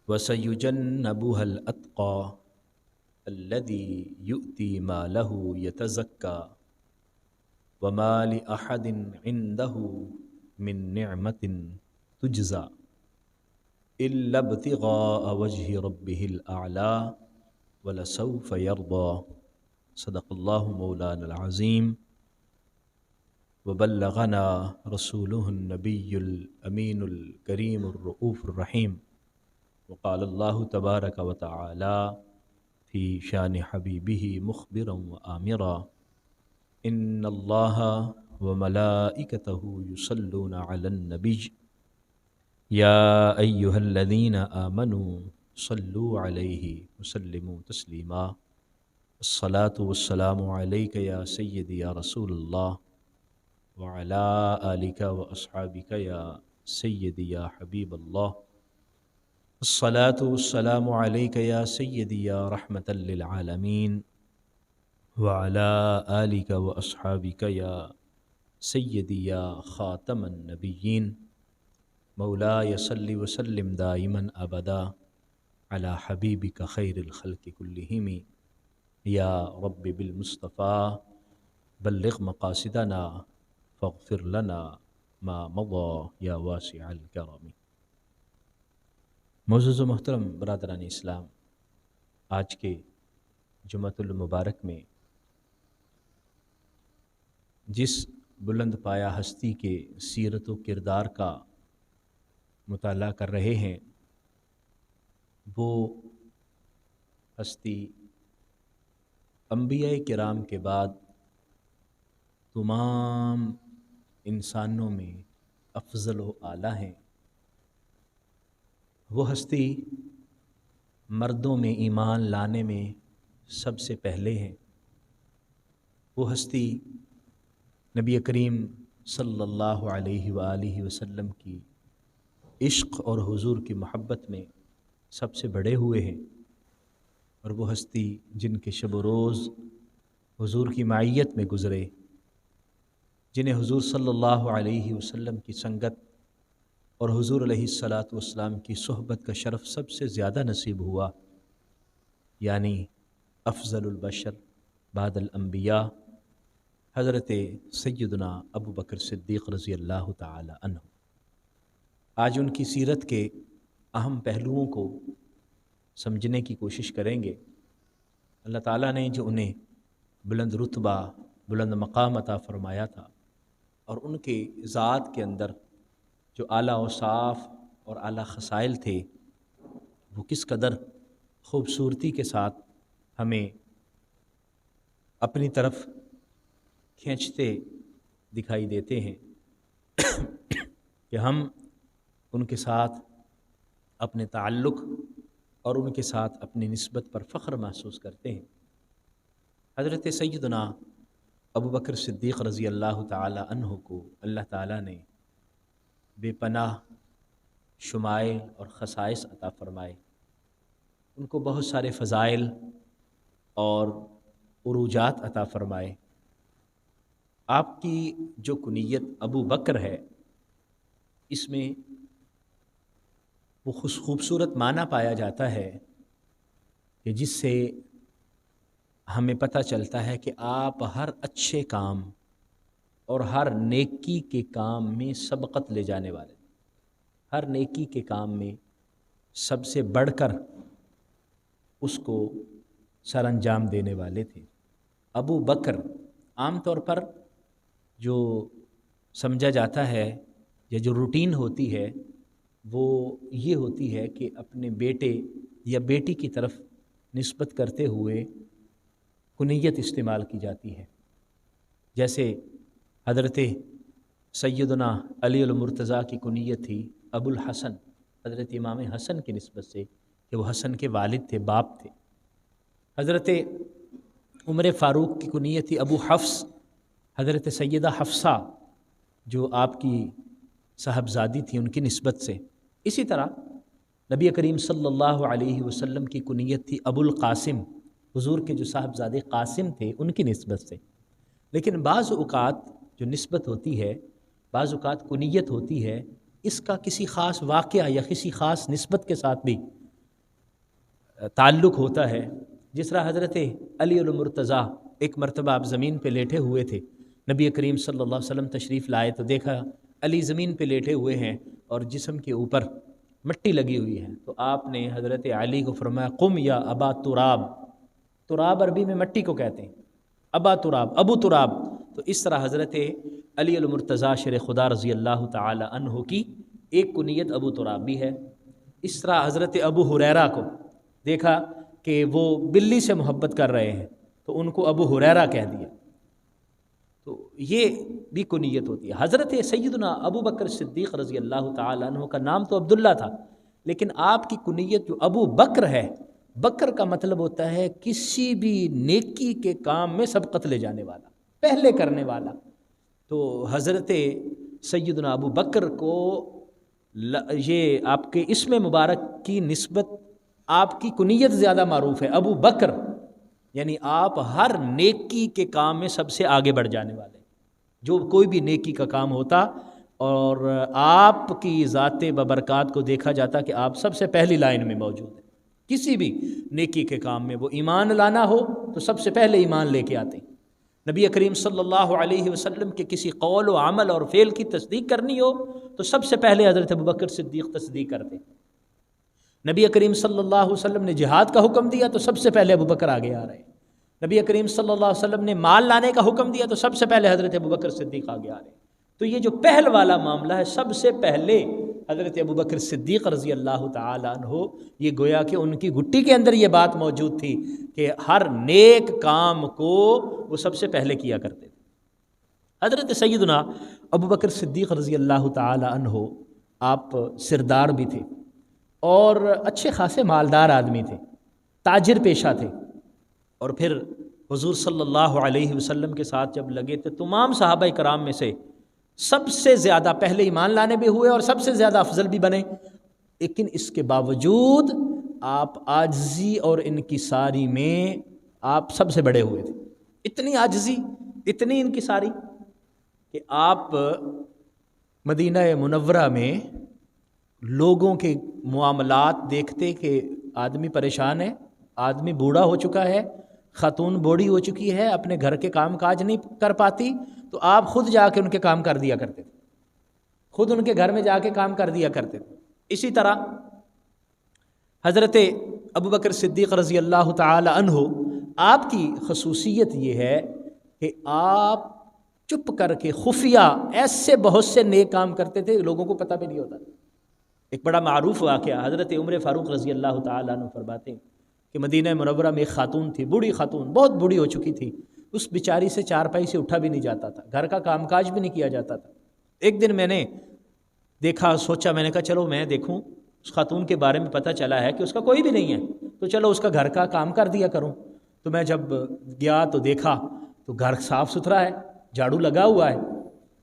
وَسَيُجَنَّبُهَا الْأَتْقَى الَّذِي يُؤْتِي مَالَهُ يَتَزَكَّى وَمَا لِأَحَدٍ عِندَهُ مِن نِّعْمَةٍ تُجْزَى إِلَّا ابْتِغَاءَ وَجْهِ رَبِّهِ الْأَعْلَى وَلَسَوْفَ يَرْضَى صدق اللہ مولانا العظیم وبلغنا رسولہ النبی الامین الکریم الرؤوف الرحیم وقال اللہ تبارک وتعالی فی شان حبیبہ مخبرا وآمرا ان اللہ وملائکتہ یصلون علی النبی یا ایہا الذین آمنوا صلوا علیہ وسلموا تسلیما الصلاة والسلام علیک یا سیدی یا رسول اللہ وعلا آلک واصحابک یا سیدی یا حبیب اللہ الصلاة والسلام علیک یا سیدی یا رحمة للعالمین وعلا آلک واصحابک یا سیدی یا خاتم النبیین مولاي صل وسلم دائما ابدا علی حبیبک خیر الخلق کلہم یا رب بالمصطفیٰ بلغ مقاصدنا فاغفر لنا ما مضى یا واسع الکرم۔ معزز و محترم برادران اسلام، آج کے جمعۃ المبارک میں جس بلند پایہ ہستی کے سیرت و کردار کا مطالعہ کر رہے ہیں، وہ ہستی انبیاء کرام کے بعد تمام انسانوں میں افضل و اعلیٰ ہیں۔ وہ ہستی مردوں میں ایمان لانے میں سب سے پہلے ہیں۔ وہ ہستی نبی کریم صلی اللہ علیہ وآلہ وسلم کی عشق اور حضور کی محبت میں سب سے بڑے ہوئے ہیں، اور وہ ہستی جن کے شب و روز حضور کی معیت میں گزرے، جنہیں حضور صلی اللہ علیہ وسلم کی سنگت اور حضور علیہ الصلاۃ والسلام کی صحبت کا شرف سب سے زیادہ نصیب ہوا، یعنی افضل البشر بعد الانبیاء حضرت سیدنا ابو بکر صدیق رضی اللہ تعالی عنہ۔ آج ان کی سیرت کے اہم پہلوؤں کو سمجھنے کی کوشش کریں گے۔ اللہ تعالیٰ نے جو انہیں بلند رتبہ، بلند مقام عطا فرمایا تھا، اور ان کے ذات کے اندر جو اعلیٰ اوصاف اور اعلیٰ خصائل تھے، وہ کس قدر خوبصورتی کے ساتھ ہمیں اپنی طرف کھینچتے دکھائی دیتے ہیں کہ ہم ان کے ساتھ اپنے تعلق اور ان کے ساتھ اپنی نسبت پر فخر محسوس کرتے ہیں۔ حضرت سیدنا ابو بکر صدیق رضی اللہ تعالی عنہ کو اللہ تعالیٰ نے بے پناہ شمائل اور خصائص عطا فرمائے۔ ان کو بہت سارے فضائل اور عروجات عطا فرمائے۔ آپ کی جو کنیت ابو بکر ہے، اس میں وہ خوبصورت معنی پایا جاتا ہے کہ جس سے ہمیں پتہ چلتا ہے کہ آپ ہر اچھے کام اور ہر نیکی کے کام میں سبقت لے جانے والے، ہر نیکی کے کام میں سب سے بڑھ کر اس کو سر انجام دینے والے تھے۔ ابو بکر عام طور پر جو سمجھا جاتا ہے یا جو روٹین ہوتی ہے، وہ یہ ہوتی ہے کہ اپنے بیٹے یا بیٹی کی طرف نسبت کرتے ہوئے کنیت استعمال کی جاتی ہے۔ جیسے حضرت سیدنا علی المرتضیٰ کی کنیت تھی ابو الحسن، حضرت امام حسن کی نسبت سے کہ وہ حسن کے والد تھے، باپ تھے۔ حضرت عمر فاروق کی کنیت تھی ابو حفص، حضرت سیدہ حفصہ جو آپ کی صاحبزادی تھی ان کی نسبت سے۔ اسی طرح نبی کریم صلی اللہ علیہ وسلم کی کنیت تھی ابو القاسم، حضور کے جو صاحبزادے قاسم تھے ان کی نسبت سے۔ لیکن بعض اوقات جو نسبت ہوتی ہے، بعض اوقات کنیت ہوتی ہے، اس کا کسی خاص واقعہ یا کسی خاص نسبت کے ساتھ بھی تعلق ہوتا ہے. جس طرح حضرت علی المرتضیٰ ایک مرتبہ آپ زمین پہ لیٹے ہوئے تھے، نبی کریم صلی اللہ علیہ وسلم تشریف لائے تو دیکھا علی زمین پہ لیٹے ہوئے ہیں اور جسم کے اوپر مٹی لگی ہوئی ہے، تو آپ نے حضرت علی کو فرمایا قم یا ابا تراب. تراب عربی میں مٹی کو کہتے ہیں، ابا تراب، ابو تراب. تو اس طرح حضرت علی المرتضیٰ شیر خدا رضی اللہ تعالی عنہ کی ایک کنیت ابو تراب بھی ہے. اس طرح حضرت ابو ہریرہ کو دیکھا کہ وہ بلی سے محبت کر رہے ہیں تو ان کو ابو ہریرہ کہہ دیا، تو یہ بھی کنیت ہوتی ہے. حضرت سیدنا ابو بکر صدیق رضی اللہ تعالی عنہ کا نام تو عبداللہ تھا، لیکن آپ کی کنیت جو ابو بکر ہے، بکر کا مطلب ہوتا ہے کسی بھی نیکی کے کام میں سبقت لے جانے والا، پہلے کرنے والا. تو حضرت سیدنا ابو بکر کو یہ آپ کے اسم مبارک کی نسبت آپ کی کنیت زیادہ معروف ہے، ابو بکر، یعنی آپ ہر نیکی کے کام میں سب سے آگے بڑھ جانے والے. جو کوئی بھی نیکی کا کام ہوتا اور آپ کی ذات ببرکات کو دیکھا جاتا کہ آپ سب سے پہلی لائن میں موجود ہیں. کسی بھی نیکی کے کام میں وہ ایمان لانا ہو تو سب سے پہلے ایمان لے کے آتے ہیں. نبی کریم صلی اللہ علیہ وسلم کے کسی قول و عمل اور فعل کی تصدیق کرنی ہو تو سب سے پہلے حضرت ابوبکر صدیق تصدیق کرتے. نبی کریم صلی اللہ علیہ وسلم نے جہاد کا حکم دیا تو سب سے پہلے ابوبکر آگے آ رہے ہیں. نبی کریم صلی اللہ علیہ وسلم نے مال لانے کا حکم دیا تو سب سے پہلے حضرت ابوبکر صدیق آگے آ رہے ہیں. تو یہ جو پہل والا معاملہ ہے سب سے پہلے حضرت ابوبکر صدیق رضی اللہ تعالی عنہ، یہ گویا کہ ان کی گھٹی کے اندر یہ بات موجود تھی کہ ہر نیک کام کو وہ سب سے پہلے کیا کرتے تھے. حضرت سیدنا ابوبکر صدیق رضی اللہ تعالی عنہ آپ سردار بھی تھے اور اچھے خاصے مالدار آدمی تھے، تاجر پیشہ تھے. اور پھر حضور صلی اللہ علیہ وسلم کے ساتھ جب لگے تو تمام صحابہ کرام میں سے سب سے زیادہ پہلے ایمان لانے بھی ہوئے اور سب سے زیادہ افضل بھی بنے. لیکن اس کے باوجود آپ عاجزی اور انکساری میں آپ سب سے بڑے ہوئے تھے. اتنی عاجزی، اتنی انکساری کہ آپ مدینہ منورہ میں لوگوں کے معاملات دیکھتے کہ آدمی پریشان ہے، آدمی بوڑھا ہو چکا ہے، خاتون بوڑھی ہو چکی ہے، اپنے گھر کے کام کاج نہیں کر پاتی، تو آپ خود جا کے ان کے کام کر دیا کرتے تھے، خود ان کے گھر میں جا کے کام کر دیا کرتے تھے. اسی طرح حضرت ابوبکر صدیق رضی اللہ تعالی عنہ، آپ کی خصوصیت یہ ہے کہ آپ چپ کر کے خفیہ ایسے بہت سے نیک کام کرتے تھے لوگوں کو پتہ بھی نہیں ہوتا. ایک بڑا معروف واقعہ حضرت عمر فاروق رضی اللہ تعالیٰ عنہ فرماتے ہیں کہ مدینہ منورہ میں ایک خاتون تھی، بوڑھی خاتون، بہت بوڑھی ہو چکی تھی. اس بیچاری سے چارپائی سے اٹھا بھی نہیں جاتا تھا، گھر کا کام کاج بھی نہیں کیا جاتا تھا. ایک دن میں نے دیکھا، سوچا، میں نے کہا چلو میں دیکھوں، اس خاتون کے بارے میں پتہ چلا ہے کہ اس کا کوئی بھی نہیں ہے، تو چلو اس کا گھر کا کام کر دیا کروں. تو میں جب گیا تو دیکھا تو گھر صاف ستھرا ہے، جھاڑو لگا ہوا ہے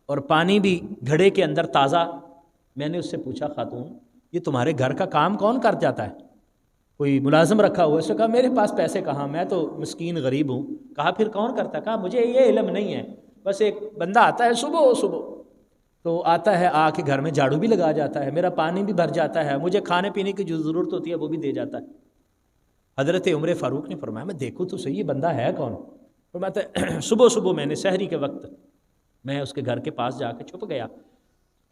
اور پانی بھی گھڑے کے اندر تازہ. میں نے اس سے پوچھا، خاتون یہ تمہارے گھر کا کام کون کر جاتا ہے؟ کوئی ملازم رکھا ہوا ہے؟ اس نے کہا میرے پاس پیسے کہاں، میں تو مسکین غریب ہوں. کہا پھر کون کرتا؟ کہا مجھے یہ علم نہیں ہے، بس ایک بندہ آتا ہے صبح تو آتا ہے، آ کے گھر میں جھاڑو بھی لگا جاتا ہے، میرا پانی بھی بھر جاتا ہے، مجھے کھانے پینے کی جو ضرورت ہوتی ہے وہ بھی دے جاتا ہے. حضرت عمر فاروق نے فرمایا میں دیکھوں تو صحیح یہ بندہ ہے کون؟ فرماتا صبح میں نے سحری کے وقت میں اس کے گھر کے پاس جا کے چھپ گیا،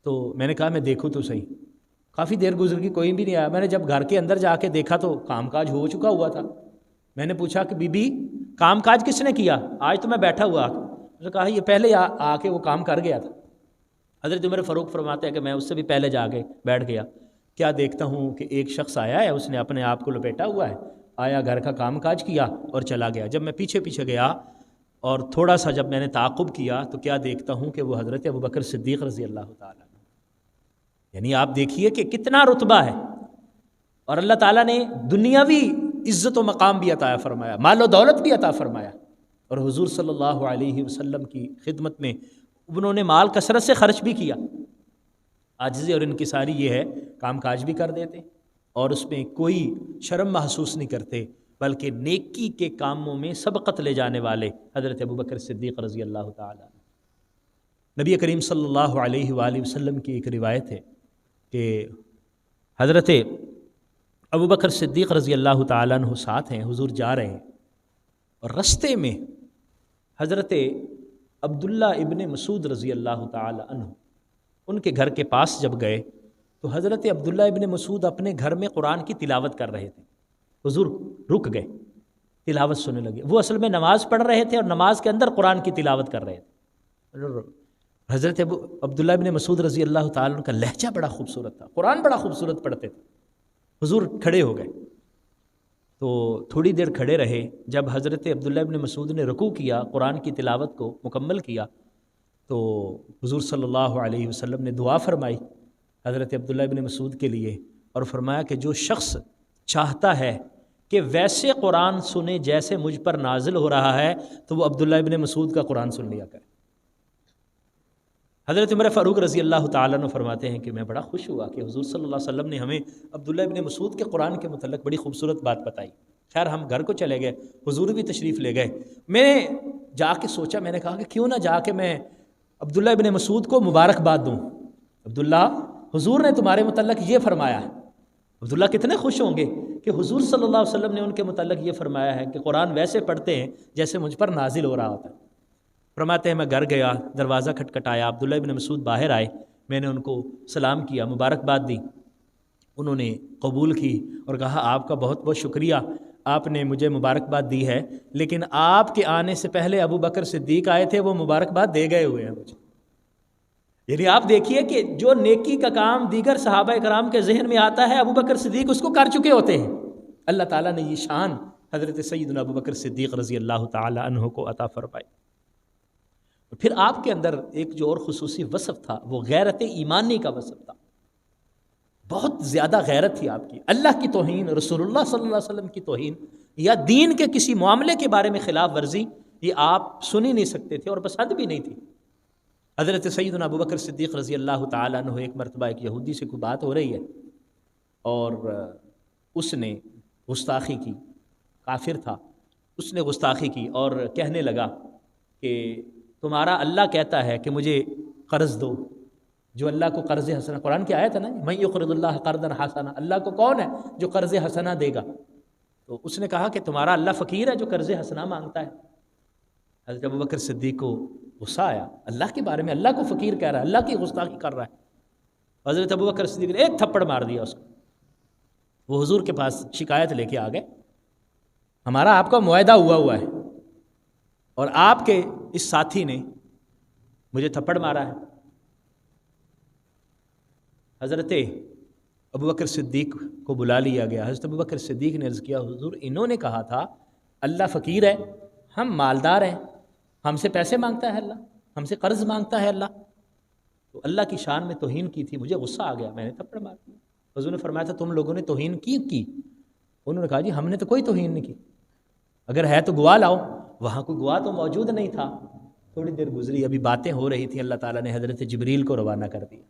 تو میں نے کہا میں دیکھوں تو صحیح. کافی دیر گزر گئی، کوئی بھی نہیں آیا. میں نے جب گھر کے اندر جا کے دیکھا تو کام کاج ہو چکا ہوا تھا. میں نے پوچھا کہ بی بی کام کاج کس نے کیا؟ آج تو میں بیٹھا ہوا. اس نے کہا یہ پہلے آ کے وہ کام کر گیا تھا. حضرت عمر فاروق فرماتے ہیں کہ میں اس سے بھی پہلے جا کے بیٹھ گیا. کیا دیکھتا ہوں کہ ایک شخص آیا ہے، اس نے اپنے آپ کو لپیٹا ہوا ہے، آیا گھر کا کام کاج کیا اور چلا گیا. جب میں پیچھے گیا اور تھوڑا سا جب میں نے تعاقب کیا تو کیا دیکھتا ہوں کہ وہ حضرت ابوبکر صدیق رضی اللہ تعالیٰ. یعنی آپ دیکھیے کہ کتنا رتبہ ہے، اور اللہ تعالیٰ نے دنیاوی عزت و مقام بھی عطا فرمایا، مال و دولت بھی عطا فرمایا. اور حضور صلی اللہ علیہ وسلم کی خدمت میں انہوں نے مال کثرت سے خرچ بھی کیا. عاجزی اور انکساری یہ ہے، کام کاج بھی کر دیتے اور اس میں کوئی شرم محسوس نہیں کرتے، بلکہ نیکی کے کاموں میں سبقت لے جانے والے حضرت ابوبکر صدیق رضی اللہ تعالیٰ. نبی کریم صلی اللہ علیہ وآلہ وسلم کی ایک روایت ہے کہ حضرت ابو بکر صدیق رضی اللہ تعالیٰ عنہ ساتھ ہیں، حضور جا رہے ہیں، اور رستے میں حضرت عبداللہ ابن مسعود رضی اللہ تعالیٰ عنہ ان کے گھر کے پاس جب گئے تو حضرت عبداللہ ابن مسعود اپنے گھر میں قرآن کی تلاوت کر رہے تھے، حضور رک گئے، تلاوت سننے لگے۔ وہ اصل میں نماز پڑھ رہے تھے اور نماز کے اندر قرآن کی تلاوت کر رہے تھے۔ حضرت عبداللہ ابن مسعود رضی اللہ تعالیٰ عنہ کا لہجہ بڑا خوبصورت تھا، قرآن بڑا خوبصورت پڑھتے تھے۔ حضور کھڑے ہو گئے تو تھوڑی دیر کھڑے رہے۔ جب حضرت عبداللہ ابن مسعود نے رکوع کیا، قرآن کی تلاوت کو مکمل کیا، تو حضور صلی اللہ علیہ وسلم نے دعا فرمائی حضرت عبداللہ ابن مسعود کے لیے، اور فرمایا کہ جو شخص چاہتا ہے کہ ویسے قرآن سنے جیسے مجھ پر نازل ہو رہا ہے تو وہ عبداللہ ابن مسعود کا قرآن سن لیا کرے۔ حضرت عمر فاروق رضی اللہ تعالیٰ عنہ فرماتے ہیں کہ میں بڑا خوش ہوا کہ حضور صلی اللہ علیہ وسلم نے ہمیں عبداللہ ابن مسعود کے قرآن کے متعلق بڑی خوبصورت بات بتائی۔ خیر ہم گھر کو چلے گئے، حضور بھی تشریف لے گئے۔ میں نے جا کے سوچا، میں نے کہا کہ کیوں نہ جا کے میں عبداللہ ابن مسعود کو مبارکباد دوں، عبداللہ حضور نے تمہارے متعلق یہ فرمایا ہے۔ عبداللہ کتنے خوش ہوں گے کہ حضور صلی اللہ علیہ وسلم نے ان کے متعلق یہ فرمایا ہے کہ قرآن ویسے پڑھتے ہیں جیسے مجھ پر نازل ہو رہا ہوتا ہے۔ فرماتے ہیں میں گھر گیا، دروازہ کھٹکھٹایا، عبداللہ ابن مسعود باہر آئے، میں نے ان کو سلام کیا، مبارکباد دی، انہوں نے قبول کی اور کہا آپ کا بہت بہت شکریہ، آپ نے مجھے مبارکباد دی ہے، لیکن آپ کے آنے سے پہلے ابو بکر صدیق آئے تھے، وہ مبارکباد دے گئے ہوئے ہیں مجھے۔ یعنی آپ دیکھیے کہ جو نیکی کا کام دیگر صحابہ کرام کے ذہن میں آتا ہے، ابو بکر صدیق اس کو کر چکے ہوتے ہیں۔ اللہ تعالیٰ نے یہ شان حضرت سیدنا ابو بکر صدیق رضی اللہ تعالیٰ عنہ کو عطا فرمائی۔ پھر آپ کے اندر ایک جو اور خصوصی وصف تھا وہ غیرت ایمانی کا وصف تھا، بہت زیادہ غیرت تھی آپ کی۔ اللہ کی توہین، رسول اللہ صلی اللہ علیہ وسلم کی توہین یا دین کے کسی معاملے کے بارے میں خلاف ورزی، یہ آپ سن ہی نہیں سکتے تھے اور پسند بھی نہیں تھی۔ حضرت سیدنا ابو بکر صدیق رضی اللہ تعالیٰ عنہ ایک مرتبہ ایک یہودی سے کوئی بات ہو رہی ہے اور اس نے گستاخی کی، کافر تھا، اس نے گستاخی کی اور کہنے لگا کہ تمہارا اللہ کہتا ہے کہ مجھے قرض دو، جو اللہ کو قرض حسنہ، قرآن کی آیت ہے نا، من یقرض اللہ قرضا حسنا، اللہ کو کون ہے جو قرض حسنہ دے گا؟ تو اس نے کہا کہ تمہارا اللہ فقیر ہے جو قرض حسنہ مانگتا ہے۔ حضرت ابو بکر صدیق کو غصہ آیا، اللہ کے بارے میں اللہ کو فقیر کہہ رہا ہے، اللہ کی گستاخی کر رہا ہے۔ حضرت ابو بکر صدیق نے ایک تھپڑ مار دیا اس کو۔ وہ حضور کے پاس شکایت لے کے آ گئے، ہمارا آپ کا معاہدہ ہوا ہے اور آپ کے اس ساتھی نے مجھے تھپڑ مارا ہے۔ حضرت ابو بکر صدیق کو بلا لیا گیا۔ حضرت ابو بکر صدیق نے عرض کیا، حضور انہوں نے کہا تھا اللہ فقیر ہے، ہم مالدار ہیں، ہم سے پیسے مانگتا ہے اللہ، ہم سے قرض مانگتا ہے اللہ، تو اللہ کی شان میں توہین کی تھی، مجھے غصہ آ گیا، میں نے تھپڑ مار دیا۔ حضور نے فرمایا تھا تم لوگوں نے توہین کی؟ انہوں نے کہا جی ہم نے تو کوئی توہین نہیں کی، اگر ہے تو گواہ لاؤ۔ وہاں کوئی گواہ تو موجود نہیں تھا۔ تھوڑی دیر گزری، ابھی باتیں ہو رہی تھیں، اللہ تعالیٰ نے حضرت جبریل کو روانہ کر دیا۔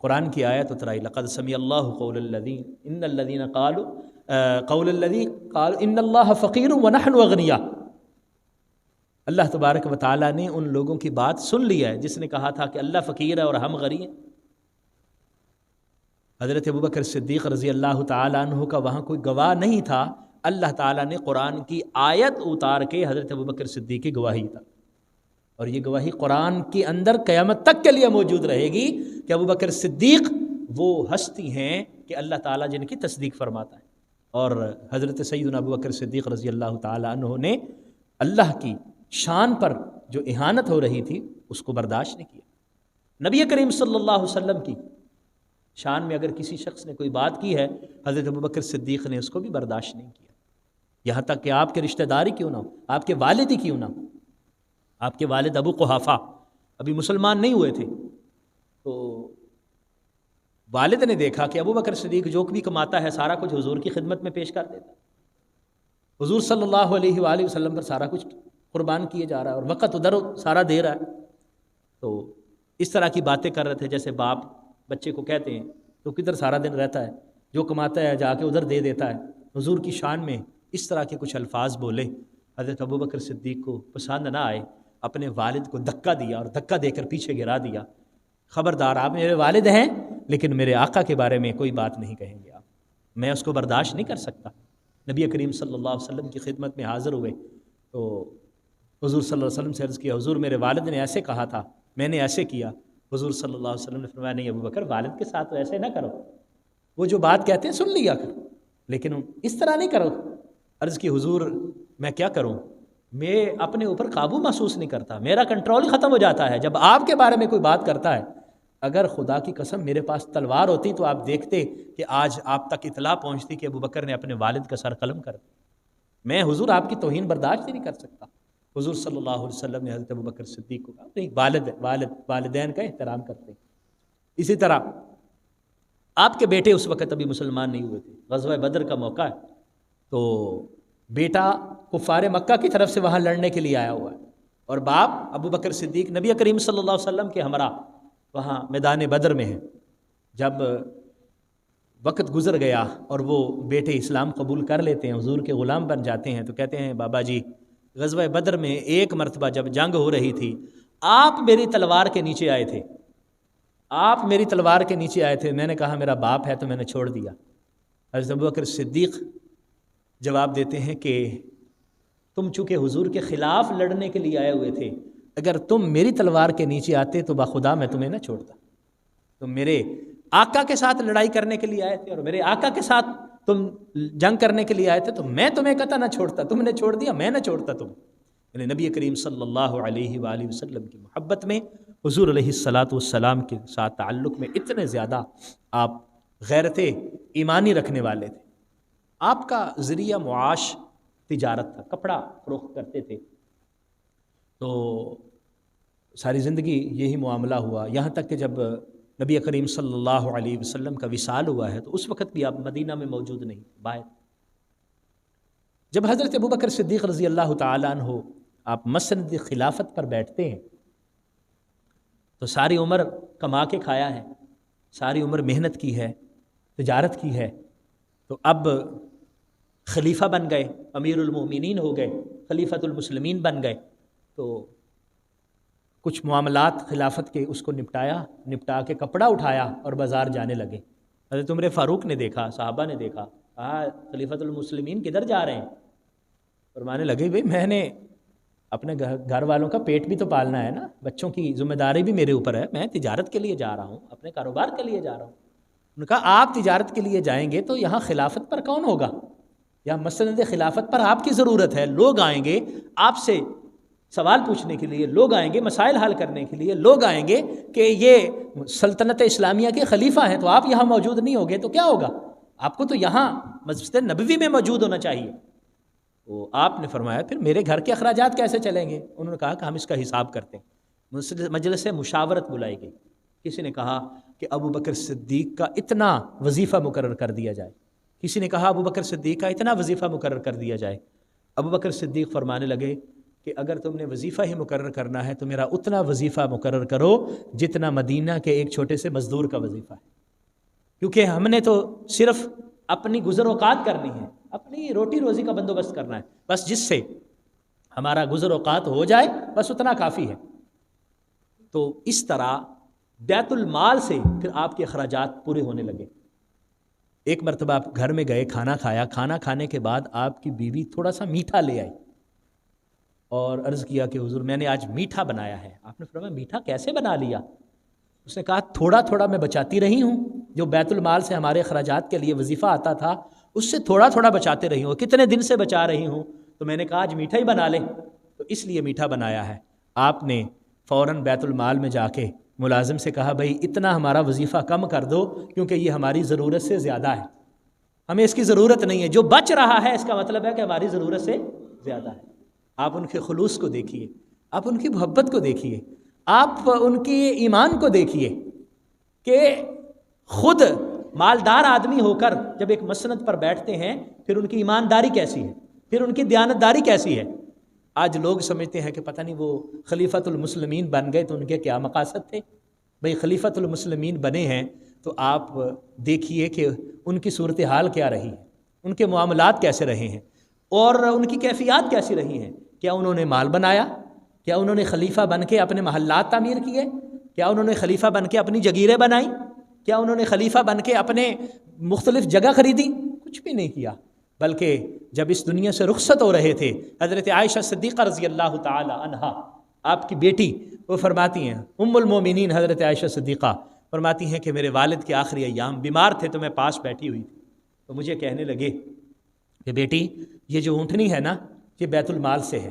قرآن کی آیت اترائی، لقد سمع اللہ قول الذین ان الذین قالوا قول الذی قال ان اللہ فقیر ونحن اغنیاء۔ اللہ تبارک و تعالیٰ نے ان لوگوں کی بات سن لی ہے جس نے کہا تھا کہ اللہ فقیر ہے اور ہم غنی ہیں۔ حضرت ابوبکر صدیق رضی اللہ تعالیٰ عنہ کا وہاں کوئی گواہ نہیں تھا، اللہ تعالیٰ نے قرآن کی آیت اتار کے حضرت ابوبکر صدیق کی گواہی تھا، اور یہ گواہی قرآن کے اندر قیامت تک کے لیے موجود رہے گی کہ ابوبکر صدیق وہ ہستی ہیں کہ اللہ تعالیٰ جن کی تصدیق فرماتا ہے۔ اور حضرت سیدنا ابوبکر صدیق رضی اللہ تعالیٰ عنہ نے اللہ کی شان پر جو اہانت ہو رہی تھی اس کو برداشت نہیں کیا۔ نبی کریم صلی اللہ علیہ وسلم کی شان میں اگر کسی شخص نے کوئی بات کی ہے، حضرت ابوبکر صدیق نے اس کو بھی برداشت نہیں کیا، یہاں تک کہ آپ کے رشتہ داری کیوں نہ ہو، آپ کے والد ہی کیوں نہ ہو۔ آپ کے والد ابو قحافہ ابھی مسلمان نہیں ہوئے تھے، تو والد نے دیکھا کہ ابوبکر صدیق جو بھی کماتا ہے سارا کچھ حضور کی خدمت میں پیش کر دیتا ہے، حضور صلی اللہ علیہ وآلہ وسلم پر سارا کچھ قربان کیے جا رہا ہے اور وقت ادھر سارا دے رہا ہے۔ تو اس طرح کی باتیں کر رہے تھے جیسے باپ بچے کو کہتے ہیں تو کدھر سارا دن رہتا ہے، جو کماتا ہے جا کے ادھر دے دیتا ہے۔ حضور کی شان میں اس طرح کے کچھ الفاظ بولے، حضرت ابوبکر صدیق کو پسند نہ آئے، اپنے والد کو دھکا دیا اور دھکا دے کر پیچھے گرا دیا، خبردار آپ میرے والد ہیں لیکن میرے آقا کے بارے میں کوئی بات نہیں کہیں گے آپ۔ میں اس کو برداشت نہیں کر سکتا۔ نبی کریم صلی اللہ علیہ وسلم کی خدمت میں حاضر ہوئے تو حضور صلی اللہ علیہ وسلم سے عرض کیا، حضور میرے والد نے ایسے کہا تھا، میں نے ایسے کیا۔ حضور صلی اللہ علیہ وسلم نے فرمایا، نہیں ابو بکر، والد کے ساتھ تو ایسے نہ کرو، وہ جو بات کہتے ہیں سن لیا کرو، لیکن اس طرح نہیں کرو۔ عرض کی، حضور میں کیا کروں، میں اپنے اوپر قابو محسوس نہیں کرتا، میرا کنٹرول ہی ختم ہو جاتا ہے جب آپ کے بارے میں کوئی بات کرتا ہے۔ اگر خدا کی قسم میرے پاس تلوار ہوتی تو آپ دیکھتے کہ آج آپ تک اطلاع پہنچتی کہ ابو بکر نے اپنے والد کا سر قلم کر دیا۔ میں حضور آپ کی توہین برداشت ہی نہیں کر سکتا۔ حضور صلی اللہ علیہ وسلم نے حضرت ابو بکر صدیق کو کہا، نہیں، والدین کا احترام کرتے ہیں۔ اسی طرح آپ کے بیٹے اس وقت ابھی مسلمان نہیں ہوئے تھے، غزوہ بدر کا موقع ہے، تو بیٹا کفار مکہ کی طرف سے وہاں لڑنے کے لیے آیا ہوا ہے، اور باپ ابو بکر صدیق نبی کریم صلی اللہ علیہ وسلم کے ہمراہ وہاں میدان بدر میں ہیں۔ جب وقت گزر گیا اور وہ بیٹے اسلام قبول کر لیتے ہیں، حضور کے غلام بن جاتے ہیں، تو کہتے ہیں، بابا جی غزوہ بدر میں ایک مرتبہ جب جنگ ہو رہی تھی، آپ میری تلوار کے نیچے آئے تھے، آپ میری تلوار کے نیچے آئے تھے، میں نے کہا میرا باپ ہے تو میں نے چھوڑ دیا۔ حضرت ابو بکر صدیق جواب دیتے ہیں کہ تم چونکہ حضور کے خلاف لڑنے کے لیے آئے ہوئے تھے، اگر تم میری تلوار کے نیچے آتے تو بخدا میں تمہیں نہ چھوڑتا۔ تم میرے آقا کے ساتھ لڑائی کرنے کے لیے آئے تھے اور میرے آقا کے ساتھ تم جنگ کرنے کے لیے آئے تھے تو میں تمہیں قطع نہ چھوڑتا، تم نے چھوڑ دیا، میں نہ چھوڑتا تم۔ یعنی نبی کریم صلی اللہ علیہ وآلہ وسلم کی محبت میں حضور علیہ السلام کے ساتھ تعلق میں اتنے زیادہ آپ غیرت ایمانی رکھنے والے تھے۔ آپ کا ذریعہ معاش تجارت تھا، کپڑا فروخت کرتے تھے، تو ساری زندگی یہی معاملہ ہوا، یہاں تک کہ جب نبی کریم صلی اللہ علیہ وسلم کا وصال ہوا ہے تو اس وقت بھی آپ مدینہ میں موجود نہیں، باہر۔ جب حضرت ابوبکر صدیق رضی اللہ تعالیٰ عنہ آپ مسند خلافت پر بیٹھتے ہیں تو ساری عمر کما کے کھایا ہے، ساری عمر محنت کی ہے، تجارت کی ہے، تو اب خلیفہ بن گئے، امیر المومنین ہو گئے، خلیفۃ المسلمین بن گئے، تو کچھ معاملات خلافت کے اس کو نپٹا کے کپڑا اٹھایا اور بازار جانے لگے۔ حضرت عمر فاروق نے دیکھا، صحابہ نے دیکھا، کہا خلیفۃ المسلمین کدھر جا رہے ہیں؟ فرمانے لگے، بھئی میں نے اپنے گھر والوں کا پیٹ بھی تو پالنا ہے نا، بچوں کی ذمہ داری بھی میرے اوپر ہے، میں تجارت کے لیے جا رہا ہوں، اپنے کاروبار کے لیے جا رہا ہوں۔ انہوں نے کہا آپ تجارت کے لیے جائیں گے تو یہاں خلافت پر کون ہوگا؟ یہاں مسند خلافت پر آپ کی ضرورت ہے، لوگ آئیں گے آپ سے سوال پوچھنے کے لیے، لوگ آئیں گے مسائل حل کرنے کے لیے، لوگ آئیں گے کہ یہ سلطنت اسلامیہ کے خلیفہ ہیں، تو آپ یہاں موجود نہیں ہوگے تو کیا ہوگا؟ آپ کو تو یہاں مسجد نبوی میں موجود ہونا چاہیے۔ تو آپ نے فرمایا پھر میرے گھر کے اخراجات کیسے چلیں گے؟ انہوں نے کہا کہ ہم اس کا حساب کرتے ہیں۔ مجلس مشاورت بلائی گئی، کسی نے کہا کہ ابو بکر صدیق کا اتنا وظیفہ مقرر کر دیا جائے، کسی نے کہا ابو بکر صدیق کا اتنا وظیفہ مقرر کر دیا جائے۔ ابو بکر صدیق فرمانے لگے کہ اگر تم نے وظیفہ ہی مقرر کرنا ہے تو میرا اتنا وظیفہ مقرر کرو جتنا مدینہ کے ایک چھوٹے سے مزدور کا وظیفہ ہے، کیونکہ ہم نے تو صرف اپنی گزر اوقات کرنی ہے، اپنی روٹی روزی کا بندوبست کرنا ہے، بس جس سے ہمارا گزر اوقات ہو جائے بس اتنا کافی ہے۔ تو اس طرح بیت المال سے پھر آپ کے اخراجات پورے ہونے لگے۔ ایک مرتبہ آپ گھر میں گئے، کھانا کھایا، کھانا کھانے کے بعد آپ کی بیوی تھوڑا سا میٹھا لے آئی اور عرض کیا کہ حضور میں نے آج میٹھا بنایا ہے۔ آپ نے فرمایا میٹھا کیسے بنا لیا؟ اس نے کہا تھوڑا تھوڑا میں بچاتی رہی ہوں، جو بیت المال سے ہمارے اخراجات کے لیے وظیفہ آتا تھا اس سے تھوڑا تھوڑا بچاتے رہی ہوں، کتنے دن سے بچا رہی ہوں، تو میں نے کہا آج میٹھا ہی بنا لیں، تو اس لیے میٹھا بنایا ہے۔ آپ نے فوراً بیت المال میں جا کے ملازم سے کہا بھائی اتنا ہمارا وظیفہ کم کر دو کیونکہ یہ ہماری ضرورت سے زیادہ ہے، ہمیں اس کی ضرورت نہیں ہے، جو بچ رہا ہے اس کا مطلب ہے کہ ہماری ضرورت سے زیادہ ہے۔ آپ ان کے خلوص کو دیکھیے، آپ ان کی محبت کو دیکھیے، آپ ان کی ایمان کو دیکھیے کہ خود مالدار آدمی ہو کر جب ایک مسند پر بیٹھتے ہیں پھر ان کی ایمانداری کیسی ہے، پھر ان کی دیانتداری کیسی ہے۔ آج لوگ سمجھتے ہیں کہ پتہ نہیں وہ خلیفۃ المسلمین بن گئے تو ان کے کیا مقاصد تھے۔ بھئی خلیفۃ المسلمین بنے ہیں تو آپ دیکھیے کہ ان کی صورتحال کیا رہی ہے، ان کے معاملات کیسے رہے ہیں اور ان کی کیفیات کیسی رہی ہیں۔ کیا انہوں نے مال بنایا؟ کیا انہوں نے خلیفہ بن کے اپنے محلات تعمیر کیے؟ کیا انہوں نے خلیفہ بن کے اپنی جگیریں بنائیں؟ کیا انہوں نے خلیفہ بن کے اپنے مختلف جگہ خریدی؟ کچھ بھی نہیں کیا، بلکہ جب اس دنیا سے رخصت ہو رہے تھے حضرت عائشہ صدیقہ رضی اللہ تعالی عنہا آپ کی بیٹی، وہ فرماتی ہیں، ام المومنین حضرت عائشہ صدیقہ فرماتی ہیں کہ میرے والد کے آخری ایام بیمار تھے تو میں پاس بیٹھی ہوئی تھی، تو مجھے کہنے لگے کہ بیٹی یہ جو اونٹنی ہے نا یہ بیت المال سے ہے،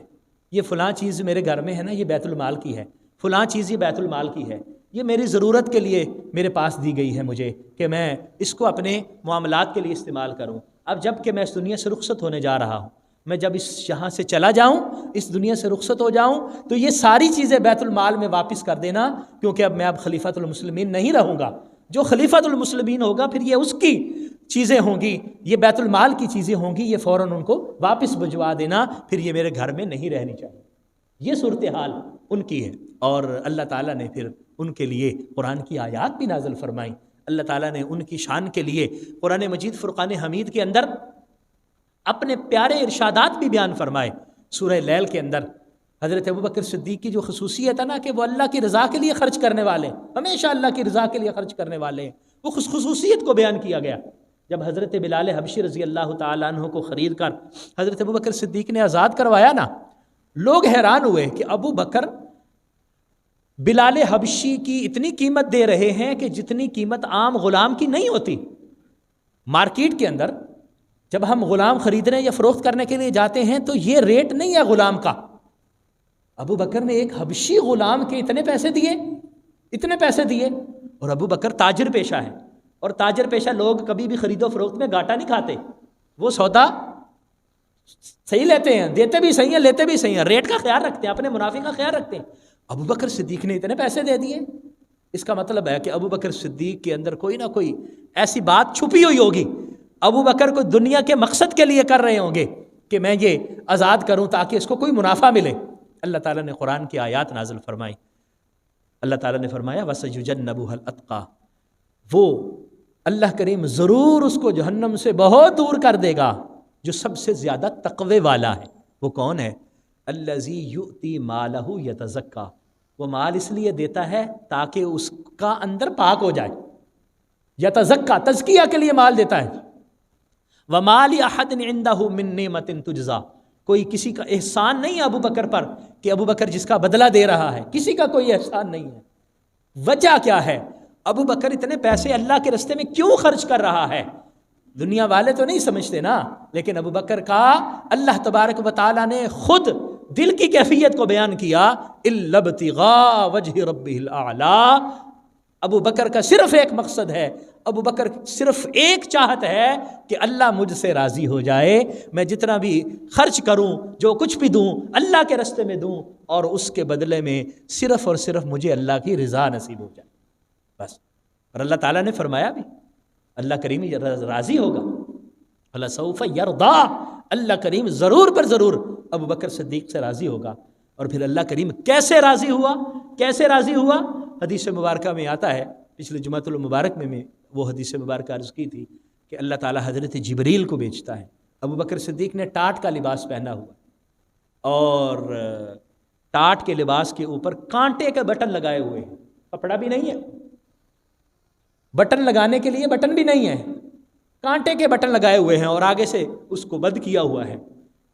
یہ فلاں چیز میرے گھر میں ہے نا یہ بیت المال کی ہے، فلاں چیز یہ بیت المال کی ہے، یہ میری ضرورت کے لیے میرے پاس دی گئی ہے مجھے کہ میں اس کو اپنے معاملات کے لیے استعمال کروں۔ اب جب کہ میں اس دنیا سے رخصت ہونے جا رہا ہوں، میں جب اس یہاں سے چلا جاؤں، اس دنیا سے رخصت ہو جاؤں، تو یہ ساری چیزیں بیت المال میں واپس کر دینا، کیونکہ اب میں اب خلیفۃ المسلمین نہیں رہوں گا۔ جو خلیفۃ المسلمین ہوگا پھر یہ اس کی چیزیں ہوں گی، یہ بیت المال کی چیزیں ہوں گی، یہ فوراً ان کو واپس بھجوا دینا، پھر یہ میرے گھر میں نہیں رہنی چاہیے۔ یہ صورتحال ان کی ہے، اور اللہ تعالیٰ نے پھر ان کے لیے قرآن کی آیات بھی نازل فرمائیں۔ اللہ تعالیٰ نے ان کی شان کے لیے قرآن مجید فرقان حمید کے اندر اپنے پیارے ارشادات بھی بیان فرمائے۔ سورہ لیل کے اندر حضرت ابوبکر صدیق کی جو خصوصیت ہے نا کہ وہ اللہ کی رضا کے لیے خرچ کرنے والے، ہمیشہ اللہ کی رضا کے لیے خرچ کرنے والے ہیں، وہ خصوصیت کو بیان کیا گیا۔ جب حضرت بلال حبشی رضی اللہ تعالیٰ عنہ کو خرید کر حضرت ابوبکر صدیق نے آزاد کروایا نا، لوگ حیران ہوئے کہ ابو بکر بلال حبشی کی اتنی قیمت دے رہے ہیں کہ جتنی قیمت عام غلام کی نہیں ہوتی۔ مارکیٹ کے اندر جب ہم غلام خریدنے یا فروخت کرنے کے لیے جاتے ہیں تو یہ ریٹ نہیں ہے غلام کا۔ ابو بکر نے ایک حبشی غلام کے اتنے پیسے دیے، اور ابو بکر تاجر پیشہ ہے، اور تاجر پیشہ لوگ کبھی بھی خرید و فروخت میں گھاٹا نہیں کھاتے، وہ سودا صحیح لیتے ہیں، دیتے بھی صحیح ہیں، لیتے بھی صحیح ہیں، ریٹ کا خیال رکھتے ہیں، اپنے منافع کا خیال رکھتے ہیں۔ ابو بکر صدیق نے اتنے پیسے دے دیے، اس کا مطلب ہے کہ ابو بکر صدیق کے اندر کوئی نہ کوئی ایسی بات چھپی ہوئی ہوگی، ابو بکر کو دنیا کے مقصد کے لیے کر رہے ہوں گے کہ میں یہ آزاد کروں تاکہ اس کو کوئی منافع ملے۔ اللہ تعالیٰ نے قرآن کی آیات نازل فرمائی۔ اللہ تعالیٰ نے فرمایا وَسَيُجَنَّبُهَا الْأَتْقَى، وہ اللہ کریم ضرور اس کو جہنم سے بہت دور کر دے گا جو سب سے زیادہ تقوی والا ہے۔ وہ کون ہے؟ الَّذِي يُؤْتِي مَالَهُ يَتَزَكَّى، وہ مال اس لیے دیتا ہے تاکہ اس کا اندر پاک ہو جائے، یتزکا تزکیہ کے لیے مال دیتا ہے۔ وَمَا لِأَحَدٍ عِندَهُ مِن نِعْمَةٍ تُجْزَى، کوئی کسی کا احسان نہیں ہے ابو بکر پر کہ ابو بکر جس کا بدلہ دے رہا ہے، کسی کا کوئی احسان نہیں ہے۔ وجہ کیا ہے؟ ابو بکر اتنے پیسے اللہ کے راستے میں کیوں خرچ کر رہا ہے؟ دنیا والے تو نہیں سمجھتے نا، لیکن ابو بکر کا اللہ تبارک و تعالیٰ نے خود دل کی کیفیت کو بیان کیا، إِلَّا ابْتِغَاءَ وَجْهِ رَبِّهِ الْأَعْلَىٰ۔ ابو بکر کا صرف ایک مقصد ہے، ابو بکر صرف ایک چاہت ہے کہ اللہ مجھ سے راضی ہو جائے، میں جتنا بھی خرچ کروں، جو کچھ بھی دوں، اللہ کے راستے میں دوں، اور اس کے بدلے میں صرف اور صرف مجھے اللہ کی رضا نصیب ہو جائے بس۔ اور اللہ تعالیٰ نے فرمایا بھی اللہ کریم راضی ہوگا، اللہ سوف یرضا، اللہ کریم ضرور پر ضرور ابو بکر صدیق سے راضی ہوگا۔ اور پھر اللہ کریم کیسے راضی ہوا؟ حدیث مبارکہ میں آتا ہے، پچھلے جمعۃ المبارک میں وہ حدیث مبارکہ عرض کی تھی کہ اللہ تعالیٰ حضرت جبریل کو بھیجتا ہے۔ ابو بکر صدیق نے ٹاٹ کا لباس پہنا ہوا، اور ٹاٹ کے لباس کے اوپر کانٹے کے بٹن لگائے ہوئے ہیں، کپڑا بھی نہیں ہے، بٹن لگانے کے لیے بٹن بھی نہیں ہے، کانٹے کے بٹن لگائے ہوئے ہیں، اور آگے سے اس کو بند کیا ہوا ہے۔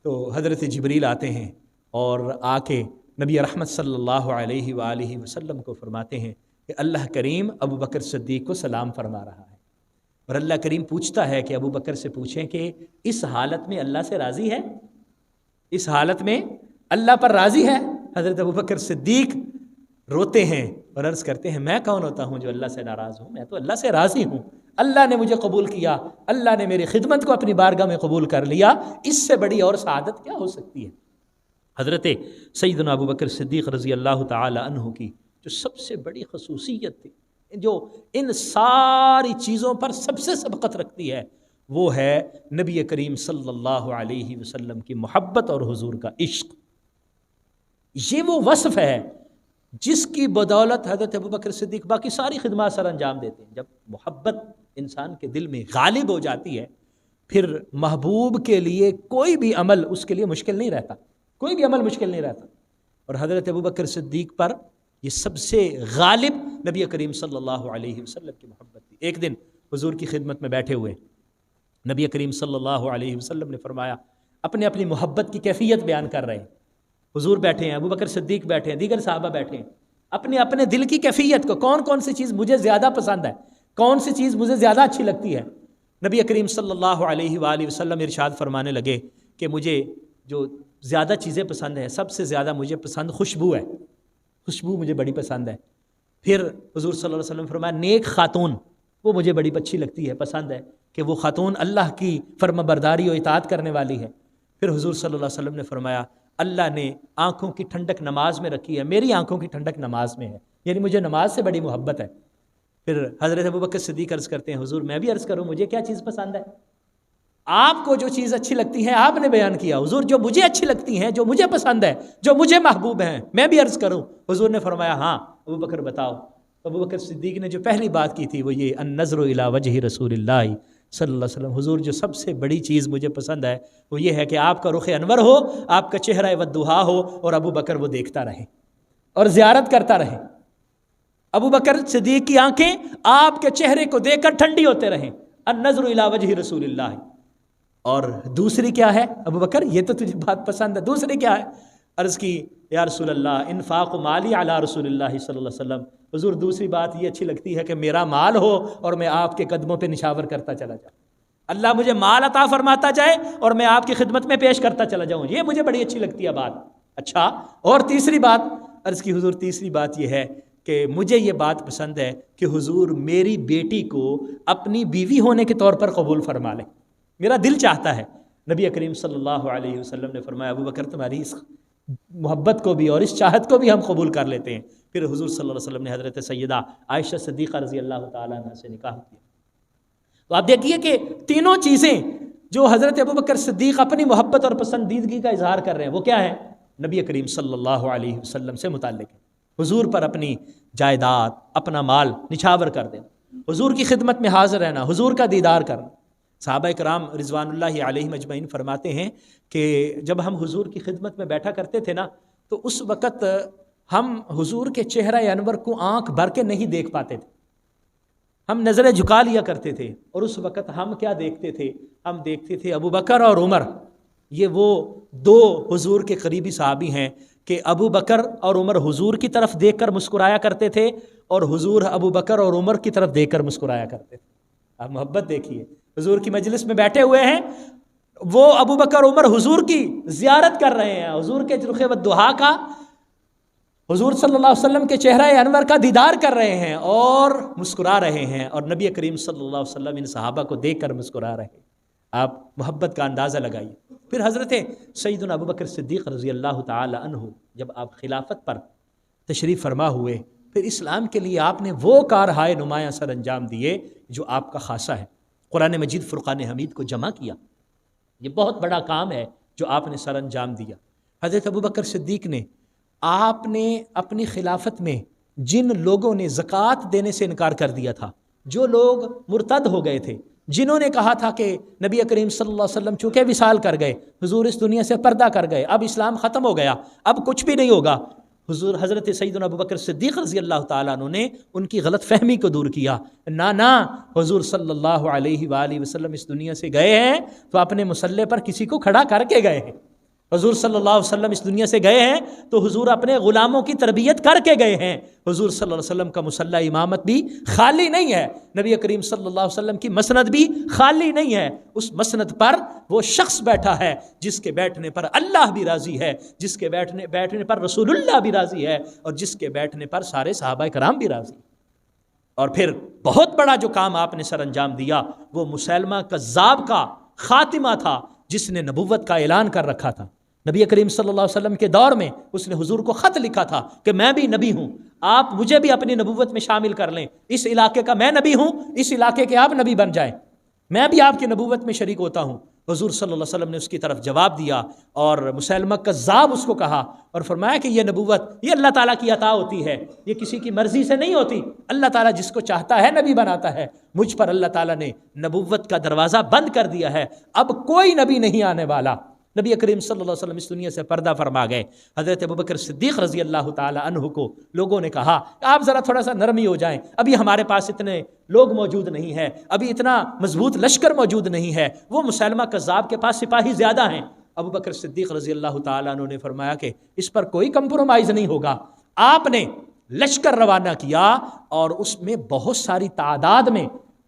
تو حضرت جبریل آتے ہیں اور آ کے نبی رحمت صلی اللہ علیہ وآلہ وسلم کو فرماتے ہیں کہ اللہ کریم ابو بکر صدیق کو سلام فرما رہا ہے۔ اور اللہ کریم پوچھتا ہے کہ ابو بکر سے پوچھیں کہ اس حالت میں اللہ سے راضی ہے؟ اس حالت میں اللہ پر راضی ہے؟ حضرت ابو بکر صدیق روتے ہیں اور عرض کرتے ہیں میں کون ہوتا ہوں جو اللہ سے ناراض ہوں، میں تو اللہ سے راضی ہوں، اللہ نے مجھے قبول کیا، اللہ نے میری خدمت کو اپنی بارگاہ میں قبول کر لیا، اس سے بڑی اور سعادت کیا ہو سکتی ہے؟ حضرت سیدنا ابو بکر صدیق رضی اللہ تعالی عنہ کی جو سب سے بڑی خصوصیت تھی، جو ان ساری چیزوں پر سب سے سبقت رکھتی ہے، وہ ہے نبی کریم صلی اللہ علیہ وسلم کی محبت اور حضور کا عشق۔ یہ وہ وصف ہے جس کی بدولت حضرت ابوبکر صدیق باقی ساری خدمات سر انجام دیتے ہیں۔ جب محبت انسان کے دل میں غالب ہو جاتی ہے، پھر محبوب کے لیے کوئی بھی عمل اس کے لیے مشکل نہیں رہتا، کوئی بھی عمل مشکل نہیں رہتا۔ اور حضرت ابوبکر صدیق پر یہ سب سے غالب نبی کریم صلی اللہ علیہ وسلم کی محبت تھی۔ ایک دن حضور کی خدمت میں بیٹھے ہوئے نبی کریم صلی اللہ علیہ وسلم نے فرمایا، اپنے اپنی محبت کی کیفیت بیان کر رہے ہیں، حضور بیٹھے ہیں، ابو بکر صدیق بیٹھے ہیں، دیگر صحابہ بیٹھے ہیں، اپنے اپنے دل کی کیفیت کو، کون کون سی چیز مجھے زیادہ پسند ہے، کون سی چیز مجھے زیادہ اچھی لگتی ہے۔ نبی کریم صلی اللہ علیہ وآلہ وسلم ارشاد فرمانے لگے کہ مجھے جو زیادہ چیزیں پسند ہیں، سب سے زیادہ مجھے پسند خوشبو ہے، خوشبو مجھے بڑی پسند ہے۔ پھر حضور صلی اللہ علیہ وسلم فرمایا نیک خاتون، وہ مجھے بڑی اچھی لگتی ہے، پسند ہے کہ وہ خاتون اللہ کی فرما برداری و اطاعت کرنے والی ہے۔ پھر حضور صلی اللہ علیہ وسلم نے فرمایا اللہ نے آنکھوں کی ٹھنڈک نماز میں رکھی ہے، میری آنکھوں کی ٹھنڈک نماز میں ہے، یعنی مجھے نماز سے بڑی محبت ہے۔ پھر حضرت ابوبکر صدیق عرض کرتے ہیں حضور میں بھی عرض کروں مجھے کیا چیز پسند ہے؟ آپ کو جو چیز اچھی لگتی ہے آپ نے بیان کیا، حضور جو مجھے اچھی لگتی ہیں، جو مجھے پسند ہے، جو مجھے محبوب ہیں، میں بھی عرض کروں؟ حضور نے فرمایا ہاں ابوبکر بتاؤ۔ ابوبکر صدیق نے جو پہلی بات کی تھی وہ یہ النظر الی وجہ رسول اللہ صلی اللہ علیہ وسلم، حضور جو سب سے بڑی چیز مجھے پسند ہے وہ یہ ہے کہ آپ کا رخ انور ہو، آپ کا چہرہ والضحیٰ ہو، اور ابوبکر وہ دیکھتا رہے اور زیارت کرتا رہے۔ ابوبکر صدیق کی آنکھیں آپ کے چہرے کو دیکھ کر ٹھنڈی ہوتے رہیں، النظر الی وجہ رسول اللہ۔ اور دوسری کیا ہے ابوبکر؟ یہ تو تجھے بات پسند ہے، دوسری کیا ہے؟ عرض کی یا رسول اللہ انفاق مالی علی رسول اللہ صلی اللہ علیہ وسلم، حضور دوسری بات یہ اچھی لگتی ہے کہ میرا مال ہو اور میں آپ کے قدموں پہ نشاور کرتا چلا جاؤں، اللہ مجھے مال عطا فرماتا جائے اور میں آپ کی خدمت میں پیش کرتا چلا جاؤں، یہ مجھے بڑی اچھی لگتی ہے بات۔ اچھا اور تیسری بات؟ عرض کی حضور تیسری بات یہ ہے کہ مجھے یہ بات پسند ہے کہ حضور میری بیٹی کو اپنی بیوی ہونے کے طور پر قبول فرما لیں، میرا دل چاہتا ہے۔ نبی کریم صلی اللہ علیہ وسلم نے فرمایا ابوبکر تمہاری اس محبت کو بھی اور اس چاہت کو بھی ہم قبول کر لیتے ہیں۔ پھر حضور صلی اللہ علیہ وسلم نے حضرت سیدہ عائشہ صدیقہ رضی اللہ تعالیٰ عنہ سے نکاح کیا۔ تو آپ دیکھیے کہ تینوں چیزیں جو حضرت ابوبکر صدیق اپنی محبت اور پسندیدگی کا اظہار کر رہے ہیں وہ کیا ہے؟ نبی کریم صلی اللہ علیہ وسلم سے متعلق ہے۔ حضور پر اپنی جائیداد اپنا مال نچھاور کر دینا، حضور کی خدمت میں حاضر رہنا، حضور کا دیدار کرنا۔ صحابہ کرام رضوان اللہ علیہم اجمعین فرماتے ہیں کہ جب ہم حضور کی خدمت میں بیٹھا کرتے تھے نا تو اس وقت ہم حضور کے چہرہ انور کو آنکھ بھر کے نہیں دیکھ پاتے تھے، ہم نظریں جھکا لیا کرتے تھے، اور اس وقت ہم کیا دیکھتے تھے؟ ہم دیکھتے تھے ابو بکر اور عمر، یہ وہ دو حضور کے قریبی صحابی ہیں کہ ابو بکر اور عمر حضور کی طرف دیکھ کر مسکرایا کرتے تھے اور حضور ابو بکر اور عمر کی طرف دیکھ کر مسکرایا کرتے تھے۔ آپ محبت دیکھیے، حضور کی مجلس میں بیٹھے ہوئے ہیں، وہ ابو بکر عمر حضور کی زیارت کر رہے ہیں، حضور کے رخ والضحیٰ کا، حضور صلی اللہ علیہ وسلم کے چہرہ انور کا دیدار کر رہے ہیں اور مسکرا رہے ہیں، اور نبی کریم صلی اللہ علیہ وسلم ان صحابہ کو دیکھ کر مسکرا رہے ہیں۔ آپ محبت کا اندازہ لگائیے۔ پھر حضرت سیدنا ابوبکر صدیق رضی اللہ تعالی عنہ جب آپ خلافت پر تشریف فرما ہوئے، پھر اسلام کے لیے آپ نے وہ کارہائے نمایاں سر انجام دیے جو آپ کا خاصہ ہے۔ قرآن مجید فرقان حمید کو جمع کیا، یہ بہت بڑا کام ہے جو آپ نے سر انجام دیا۔ حضرت ابوبکر صدیق نے آپ نے اپنی خلافت میں جن لوگوں نے زکوٰۃ دینے سے انکار کر دیا تھا، جو لوگ مرتد ہو گئے تھے، جنہوں نے کہا تھا کہ نبی کریم صلی اللہ علیہ وسلم چونکہ وصال کر گئے، حضور اس دنیا سے پردہ کر گئے، اب اسلام ختم ہو گیا، اب کچھ بھی نہیں ہوگا، حضور حضرت سیدنا ابوبکر صدیق رضی اللہ تعالیٰ عنہ نے ان کی غلط فہمی کو دور کیا۔ نہ حضور صلی اللہ علیہ وآلہ وسلم اس دنیا سے گئے ہیں تو اپنے مصلے پر کسی کو کھڑا کر کے گئے ہیں، حضور صلی اللہ علیہ وسلم اس دنیا سے گئے ہیں تو حضور اپنے غلاموں کی تربیت کر کے گئے ہیں۔ حضور صلی اللہ علیہ وسلم کا مصلی امامت بھی خالی نہیں ہے، نبی کریم صلی اللہ علیہ وسلم کی مسند بھی خالی نہیں ہے، اس مسند پر وہ شخص بیٹھا ہے جس کے بیٹھنے پر اللہ بھی راضی ہے، جس کے بیٹھنے پر رسول اللہ بھی راضی ہے، اور جس کے بیٹھنے پر سارے صحابہ کرام بھی راضی۔ اور پھر بہت بڑا جو کام آپ نے سر انجام دیا وہ مسیلمہ کذاب کا خاتمہ تھا، جس نے نبوت کا اعلان کر رکھا تھا۔ نبی کریم صلی اللہ علیہ وسلم کے دور میں اس نے حضور کو خط لکھا تھا کہ میں بھی نبی ہوں، آپ مجھے بھی اپنی نبوت میں شامل کر لیں، اس علاقے کا میں نبی ہوں، اس علاقے کے آپ نبی بن جائیں، میں بھی آپ کی نبوت میں شریک ہوتا ہوں۔ حضور صلی اللہ علیہ وسلم نے اس کی طرف جواب دیا، اور مسیلمہ کذاب اس کو کہا اور فرمایا کہ یہ نبوت یہ اللہ تعالیٰ کی عطا ہوتی ہے، یہ کسی کی مرضی سے نہیں ہوتی، اللہ تعالیٰ جس کو چاہتا ہے نبی بناتا ہے، مجھ پر اللہ تعالیٰ نے نبوت کا دروازہ بند کر دیا ہے، اب کوئی نبی نہیں آنے والا۔ نبی کریم صلی اللہ علیہ وسلم اس دنیا سے پردہ فرما گئے. حضرت ابوبکر صدیق رضی اللہ تعالی عنہ کو لوگوں نے کہا کہ آپ ذرا تھوڑا سا نرمی ہو جائیں، ابھی ہمارے پاس اتنے لوگ موجود نہیں ہیں، ابھی اتنا مضبوط لشکر موجود نہیں ہے، وہ مسیلمہ کذاب کے پاس سپاہی زیادہ ہیں. ابوبکر صدیق رضی اللہ تعالیٰ عنہ نے فرمایا کہ اس پر کوئی کمپرومائز نہیں ہوگا. آپ نے لشکر روانہ کیا اور اس میں بہت ساری تعداد میں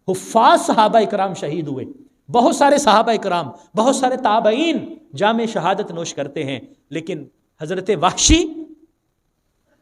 حفاظ صحابہ اکرام شہید ہوئے، بہت سارے صحابہ اکرام، بہت سارے تابعین جام شہادت نوش کرتے ہیں. لیکن حضرت وحشی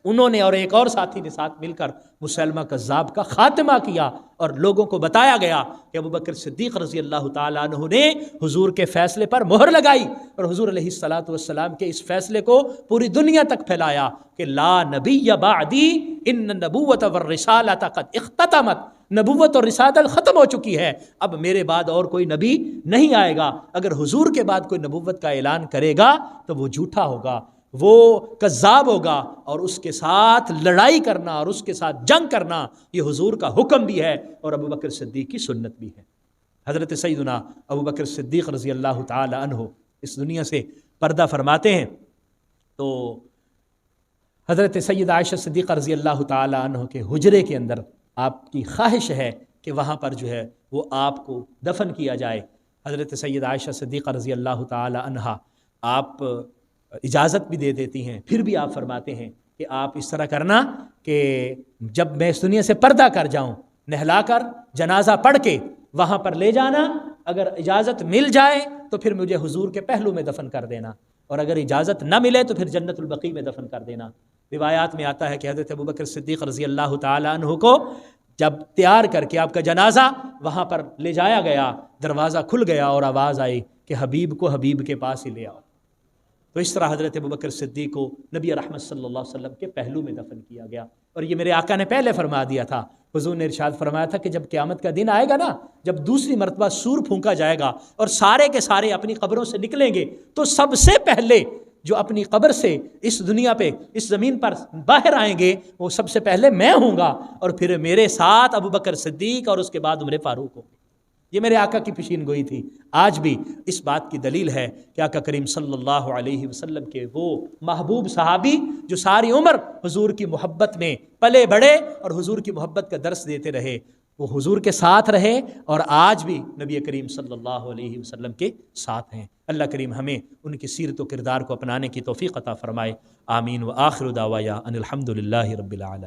انہوں نے اور ایک اور ساتھی نے ساتھ مل کر مسیلمہ کذاب کا خاتمہ کیا، اور لوگوں کو بتایا گیا کہ ابوبکر صدیق رضی اللہ تعالیٰ عنہ نے حضور کے فیصلے پر مہر لگائی، اور حضور علیہ الصلاۃ والسلام کے اس فیصلے کو پوری دنیا تک پھیلایا کہ لا نبی بعدی ان النبوۃ والرسالۃ قد اختتمت، نبوت اور رسالت ختم ہو چکی ہے، اب میرے بعد اور کوئی نبی نہیں آئے گا. اگر حضور کے بعد کوئی نبوت کا اعلان کرے گا تو وہ جھوٹا ہوگا، وہ کذاب ہوگا، اور اس کے ساتھ لڑائی کرنا اور اس کے ساتھ جنگ کرنا یہ حضور کا حکم بھی ہے اور ابوبکر صدیق کی سنت بھی ہے. حضرت سیدنا ابوبکر صدیق رضی اللہ تعالی عنہ اس دنیا سے پردہ فرماتے ہیں تو حضرت سیدہ عائشہ صدیقہ رضی اللہ تعالی عنہ کے حجرے کے اندر آپ کی خواہش ہے کہ وہاں پر جو ہے وہ آپ کو دفن کیا جائے. حضرت سیدہ عائشہ صدیقہ رضی اللہ تعالی عنہ آپ اجازت بھی دے دیتی ہیں، پھر بھی آپ فرماتے ہیں کہ آپ اس طرح کرنا کہ جب میں اس دنیا سے پردہ کر جاؤں، نہلا کر جنازہ پڑھ کے وہاں پر لے جانا، اگر اجازت مل جائے تو پھر مجھے حضور کے پہلو میں دفن کر دینا، اور اگر اجازت نہ ملے تو پھر جنت البقیع میں دفن کر دینا. روایات میں آتا ہے کہ حضرت ابوبکر صدیق رضی اللہ تعالی عنہ کو جب تیار کر کے آپ کا جنازہ وہاں پر لے جایا گیا، دروازہ کھل گیا اور آواز آئی کہ حبیب کو حبیب کے پاس ہی لے آؤ. تو اس طرح حضرت ابوبکر صدیق کو نبی رحمت صلی اللہ علیہ وسلم کے پہلو میں دفن کیا گیا. اور یہ میرے آقا نے پہلے فرما دیا تھا، حضور نے ارشاد فرمایا تھا کہ جب قیامت کا دن آئے گا نا، جب دوسری مرتبہ سور پھونکا جائے گا اور سارے کے سارے اپنی قبروں سے نکلیں گے، تو سب سے پہلے جو اپنی قبر سے اس دنیا پہ اس زمین پر باہر آئیں گے وہ سب سے پہلے میں ہوں گا، اور پھر میرے ساتھ ابوبکر صدیق اور اس کے بعد عمر فاروق ہوں گے. یہ میرے آقا کی پیشین گوئی تھی. آج بھی اس بات کی دلیل ہے کہ آقا کریم صلی اللہ علیہ وسلم کے وہ محبوب صحابی جو ساری عمر حضور کی محبت میں پلے بڑھے اور حضور کی محبت کا درس دیتے رہے، وہ حضور کے ساتھ رہے اور آج بھی نبی کریم صلی اللہ علیہ وسلم کے ساتھ ہیں. اللہ کریم ہمیں ان کی سیرت و کردار کو اپنانے کی توفیق عطا فرمائے. آمین. وآخر دعوایا ان الحمد للہ رب العالمین.